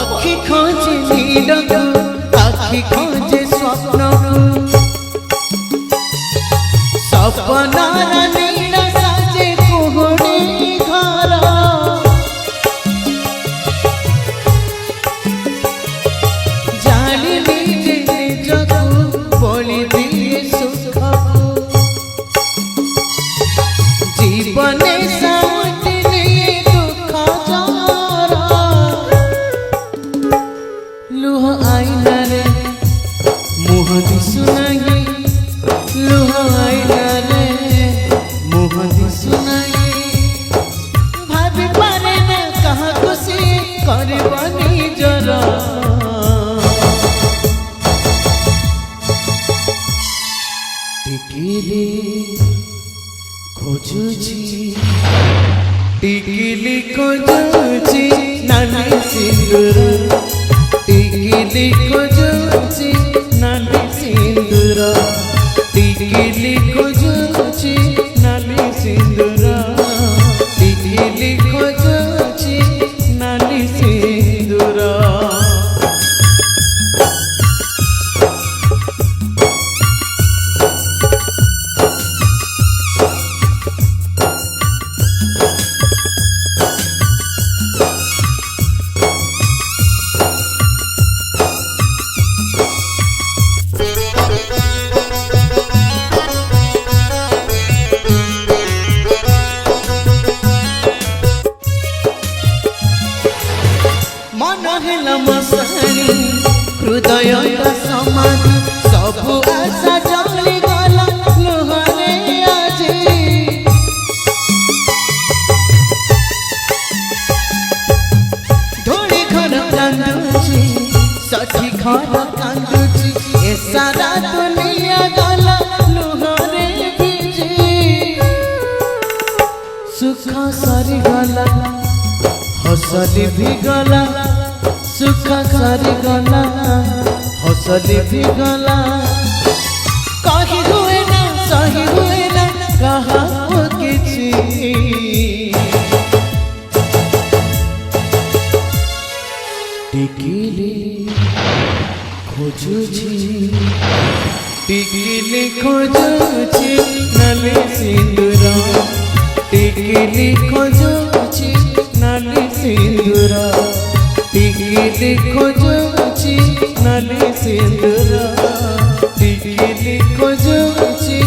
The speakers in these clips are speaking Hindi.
पक्षी खोजे नीडको आखि खोजे स्वप्न सपनार नीड़ साजे कुहुड़ी घर जानी निजे निजको बोली दिए सुख जीवने लुह आईना रे मुह दिसुनाई लुह आईना रे मुह दिसुनाई भाभी पारे ना कहाँ खुशी करबनी जरा टिकिली खोजुची टिकिली खोजुची नानी सिंदूर टिकिली खोजुची नानी सिंदूर टिकिली खोजुची नानी सिंदूर टिकिली खोजुची नानी सिंदूर मन हेला मसाणी हृदय समाधि सबु आशा जली गला लुहरे आजे धोड़ी घर कांदुची सखी घर कांदुची ए सारा दुनिया गला लुहरे बीजी सुख सरी गला हसली भी गला सुख सारी गला हसली भी गला कही हुए ना सही हुए ना कहा किसी टिकिली खोजुची टिकिली खोजुची नाली सिंदूर टिकिली खोजुची नाली सिंदूर टिकिली खोजुची नाली सिंदूर टिकिली खोजुची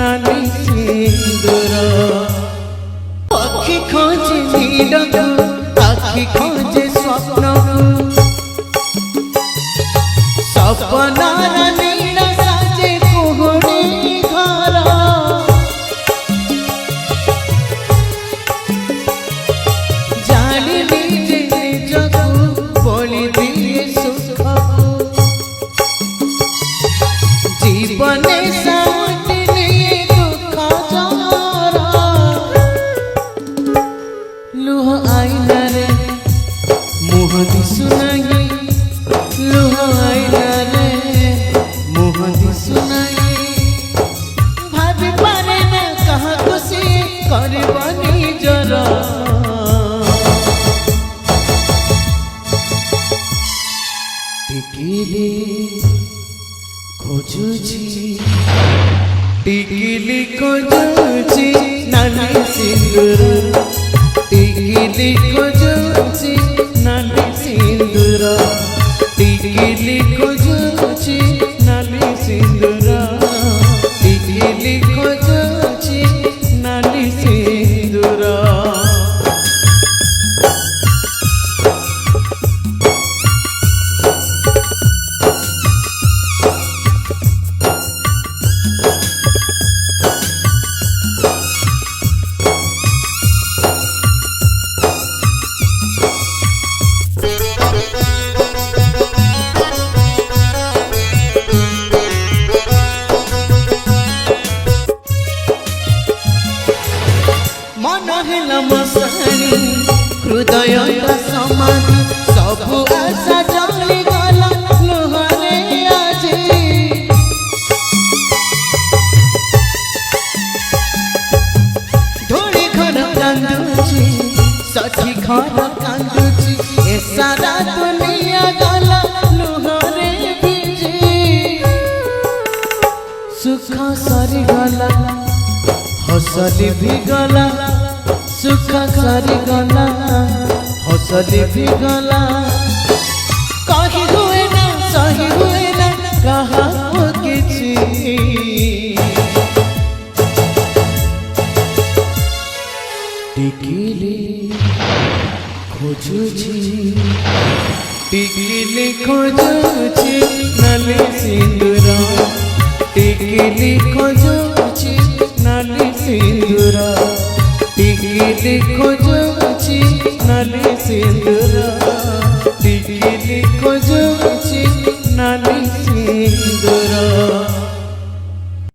नाली सिंदूर पक्षी खोजे नीडको आखि खोजे स्वप्न सपनार नीड़ साजे कुहुड़ी घर जानी निजे निजको बोली दिए सुख जीवने साथी लिए दुख जरा लुह आईना रे मुह दिसुनाई लुह आईना रे मुह दिसुनाई भाभी पारे ना कहाँ खुशी करबनी जरा टिकिली खोजुची टिकिली खोजुची नानी सिंदूर टिकिली खोजुची नानी सिंदूर टिकिली खोजुची नानी सिंदूर टिकिली खोजुची नानी सिंदूर मन हेला मसाणी हृदय समाधि सबु आशा जली गला लुहरे आजे धोड़ी घर कांदुची सखी घर कांदुची ए सारा दुनिया गला हसली भी गला सुख सारी गला हसली भी गला कहीं हुए ना सही हुए ना कहा किसी टिकिली खोजुची टिकिली खोजुची नाली सिंदूर टिकिली खोजुची नाली सिंदूर टिकिली खोजुची नाली सिंदूर टिकिली खोजुची नाली सिंदूर